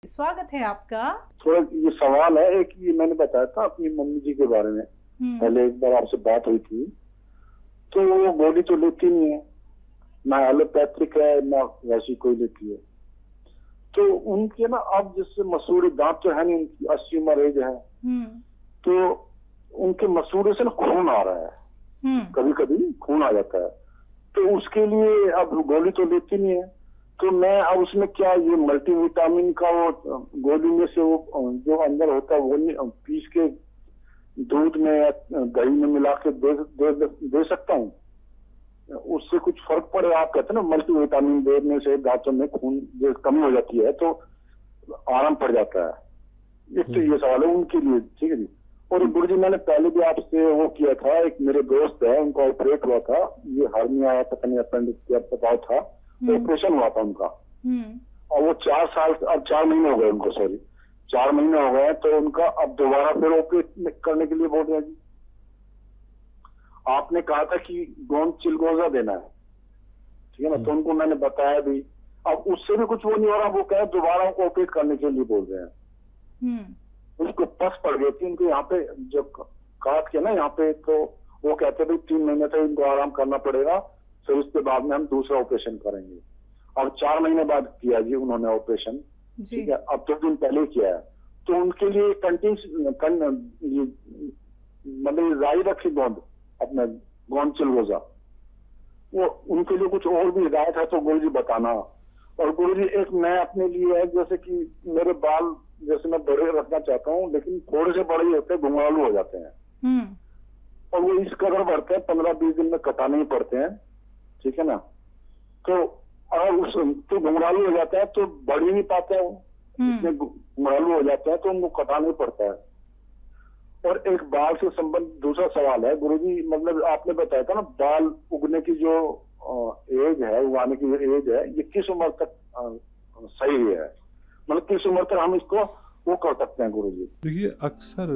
स्वागत है आपका। थोड़ा ये सवाल है, एक ये मैंने बताया था अपनी मम्मी जी के बारे में, पहले एक बार आपसे बात हुई थी। तो वो गोली तो लेती नहीं है, ना एलोपैथिक है ना वैसी कोई लेती है। तो उनके ना अब जैसे मसूड़े दांत तो है नहीं, उनकी 80 उम्र एज है, तो उनके मसूड़े से ना खून आ रहा है, कभी कभी खून आ जाता है। तो उसके लिए अब गोली तो लेती नहीं है, तो मैं अब उसमें क्या ये मल्टीविटामिन का वो गोली में से वो जो अंदर होता है वो पीस के दूध में या दही में मिला के दे सकता हूँ? उससे कुछ फर्क पड़े? आप कहते हैं ना मल्टीविटामिन देने से दांतों में खून जो कमी हो जाती है तो आराम पड़ जाता है। एक तो ये सवाल है उनके लिए, ठीक है जी। और गुरु जी, मैंने पहले भी आपसे वो किया था, एक मेरे दोस्त है उनका ऑपरेट हुआ था, ये हर्निया या पता नहीं अपेंडिक्स बताया था, ऑपरेशन हुआ था उनका। और वो 4 साल अब 4 महीने हो गए उनको, सॉरी 4 महीने हो गए, तो उनका अब दोबारा फिर ऑपरेट करने के लिए बोल रहे हैं जी। आपने कहा था कि गोंद चिलगोजा देना है, ठीक है ना, तो उनको मैंने बताया भी। अब उससे भी कुछ वो नहीं हो रहा, वो कहे दोबारा उनको ऑपरेट करने के लिए बोल रहे हैं। उसको पस पड़ गई थी उनको यहाँ पे, जब काट के ना यहाँ पे, तो वो कहते भाई 3 महीने तक इनको आराम करना पड़ेगा, फिर उसके बाद में हम दूसरा ऑपरेशन करेंगे। और 4 महीने बाद किया जी उन्होंने ऑपरेशन, ठीक है, अब 2 दिन पहले किया है। तो उनके लिए मतलब जारी रखी गोंद, अपना गोंद चिलगोजा, वो उनके लिए कुछ और भी हिदायत है तो गुरु जी बताना। और गुरु जी एक मैं अपने लिए है, जैसे कि मेरे बाल जैसे मैं बड़े रखना चाहता हूँ, लेकिन थोड़े से बड़े होते हैं, घुंघरालू हो जाते हैं, और वो इस कदर बढ़ते हैं 15-20 दिन में कटाने ही पड़ते हैं, ठीक है ना। तो और उस तो घुंघरालू हो जाता है तो बढ़ ही नहीं पाते हैं, इतने घुंघरालू हो जाते हैं तो उनको कटाना ही पड़ता है। और एक बाल से संबंधित दूसरा सवाल है गुरुजी, मतलब आपने बताया था ना बाल उगने की जो एज है, उगाने की जो एज है, ये किस उम्र तक सही है? मतलब किस उम्र तक हम इसको वो कर सकते हैं गुरुजी? देखिए, अक्सर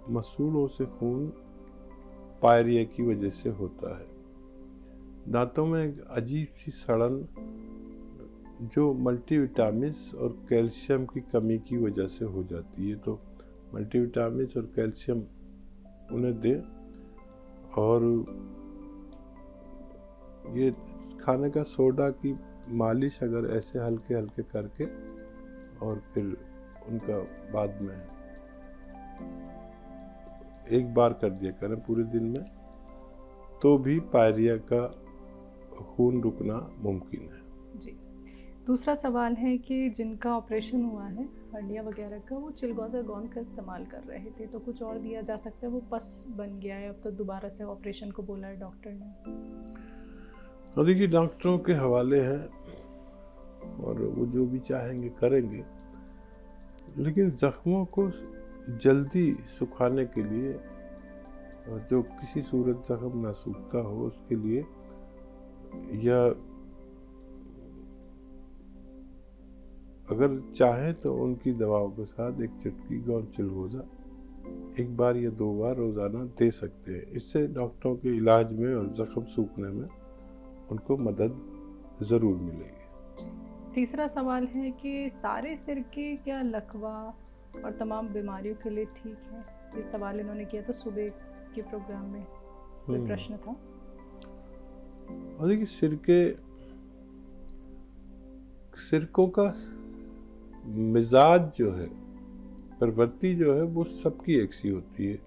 मसूड़ों से खून पायरिया की वजह से होता है। दांतों में एक अजीब सी सड़न जो मल्टीविटामिन्स और कैल्शियम की कमी की वजह से हो जाती है, तो मल्टीविटामिन्स और कैल्शियम उन्हें दें। और ये खाने का सोडा की मालिश अगर ऐसे हल्के हल्के करके और फिर उनका बाद में एक बार कर दिया करें पूरे दिन में, तो भी पायरिया का खून रुकना मुमकिन है जी। दूसरा सवाल है कि जिनका ऑपरेशन हुआ है हड्डियाँ वगैरह का, वो चिलगोजा गोंद का इस्तेमाल कर रहे थे, तो कुछ और दिया जा सकता है? वो पस बन गया है, अब तो दोबारा से ऑपरेशन को बोला है डॉक्टर ने। तो देखिए, डॉक्टरों के हवाले हैं और वो जो भी चाहेंगे करेंगे, लेकिन जख्मों को जल्दी सुखाने के लिए, और जो किसी सूरत जख्म ना सूखता हो उसके लिए, या अगर चाहे तो उनकी दवाओं के साथ एक चुटकी गोंद चिलगोजा 1 बार या 2 बार रोजाना दे सकते हैं। इससे डॉक्टरों के इलाज में और जख्म सूखने में उनको मदद जरूर मिलेगी। तीसरा सवाल है कि सारे सिर के क्या लकवा और तमाम बीमारियों के लिए ठीक है? ये सवाल इन्होंने किया था सुबह के प्रोग्राम में, कोई प्रश्न था। और देखिए, सिरकों का मिजाज जो है, प्रवृत्ति जो है, वो सबकी एक सी होती है,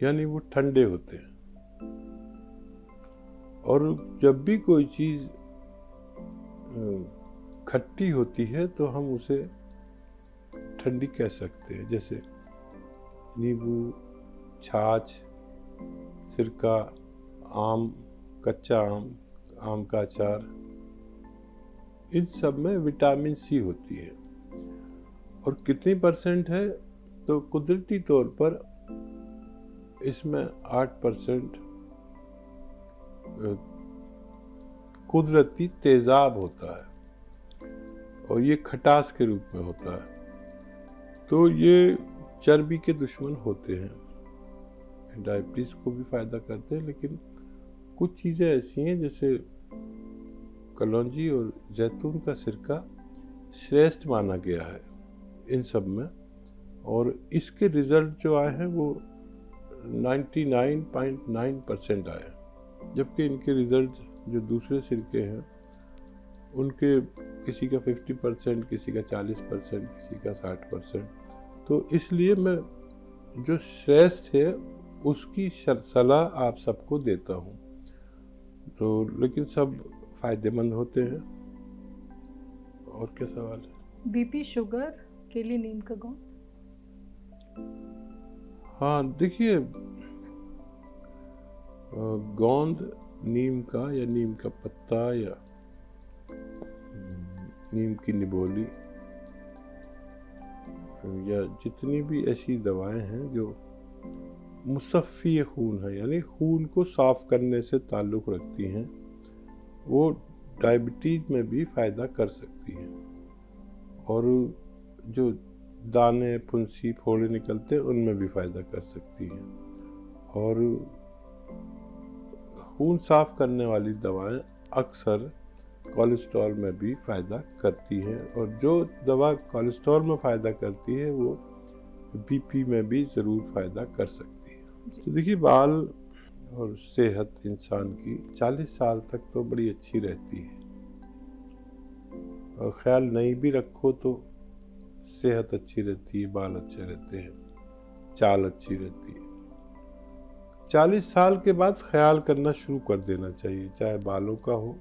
यानी वो ठंडे होते हैं। और जब भी कोई चीज खट्टी होती है तो हम उसे ठंडी कह सकते हैं, जैसे नींबू, छाछ, सिरका, आम, कच्चा आम, आम का अचार, इन सब में विटामिन सी होती है। और कितनी % है? तो कुदरती तौर पर इसमें 8% कुदरती तेजाब होता है, और ये खटास के रूप में होता है। तो ये चर्बी के दुश्मन होते हैं, डायबिटीज को भी फायदा करते हैं, लेकिन कुछ चीज़ें ऐसी हैं जैसे कलौंजी और जैतून का सिरका, श्रेष्ठ माना गया है इन सब में, और इसके रिज़ल्ट जो आए हैं वो 99.9% आए हैं, जबकि इनके रिज़ल्ट जो दूसरे सिरके हैं उनके किसी का 50%, किसी का 40%, किसी का 60%। तो इसलिए मैं जो श्रेष्ठ है उसकी सलाह आप सबको देता हूँ। तो लेकिन सब फ़ायदेमंद होते हैं। और क्या सवाल है? बीपी शुगर के लिए नीम का गोंद? हाँ, देखिए, गोंद नीम का या नीम का पत्ता या नीम की निबोली या जितनी भी ऐसी दवाएं हैं जो मुसफ़्फ़ी खून है, यानी खून को साफ़ करने से ताल्लुक़ रखती हैं, वो डायबिटीज़ में भी फ़ायदा कर सकती हैं। और जो दाने, फुंसी, फोड़े निकलते हैं उनमें भी फ़ायदा कर सकती हैं। और खून साफ़ करने वाली दवाएं अक्सर कोलेस्ट्रॉल में भी फ़ायदा करती हैं, और जो दवा कोलेस्ट्रॉल में फ़ायदा करती है वो बीपी में भी ज़रूर फ़ायदा कर सकती है। तो देखिए, बाल और सेहत इंसान की 40 साल तक तो बड़ी अच्छी रहती है, और ख्याल नहीं भी रखो तो सेहत अच्छी रहती है, बाल अच्छे रहते हैं, चाल अच्छी रहती है। 40 साल के बाद ख्याल करना शुरू कर देना चाहिए, चाहे बालों का हो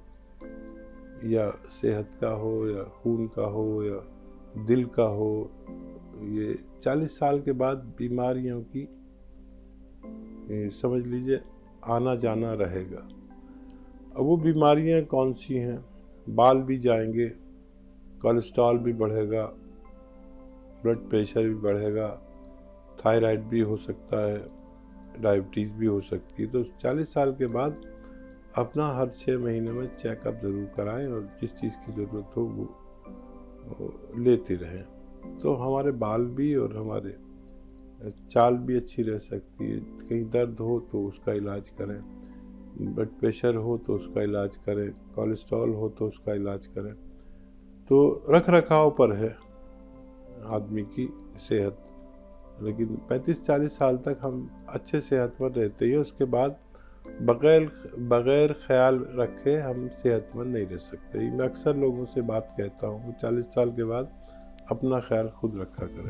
या सेहत का हो या खून का हो या दिल का हो। ये 40 साल के बाद बीमारियों की समझ लीजिए आना जाना रहेगा। अब वो बीमारियां कौन सी हैं? बाल भी जाएंगे, कोलेस्ट्रॉल भी बढ़ेगा, ब्लड प्रेशर भी बढ़ेगा, थायराइड भी हो सकता है, डायबिटीज़ भी हो सकती है। तो 40 साल के बाद अपना हर 6 महीने में चेकअप ज़रूर कराएं, और जिस चीज़ की ज़रूरत हो वो लेते रहें। तो हमारे बाल भी और हमारे चाल भी अच्छी रह सकती है। कहीं दर्द हो तो उसका इलाज करें, ब्लड प्रेशर हो तो उसका इलाज करें, कोलेस्ट्रॉल हो तो उसका इलाज करें। तो रख रखाव पर है आदमी की सेहत, लेकिन 35-40 साल तक हम अच्छे सेहतमंद रहते हैं। उसके बाद बग़ैर ख्याल रखे हम सेहतमंद नहीं रह सकते। मैं अक्सर लोगों से बात कहता हूँ, 40 साल के बाद अपना ख्याल खुद रखा करें।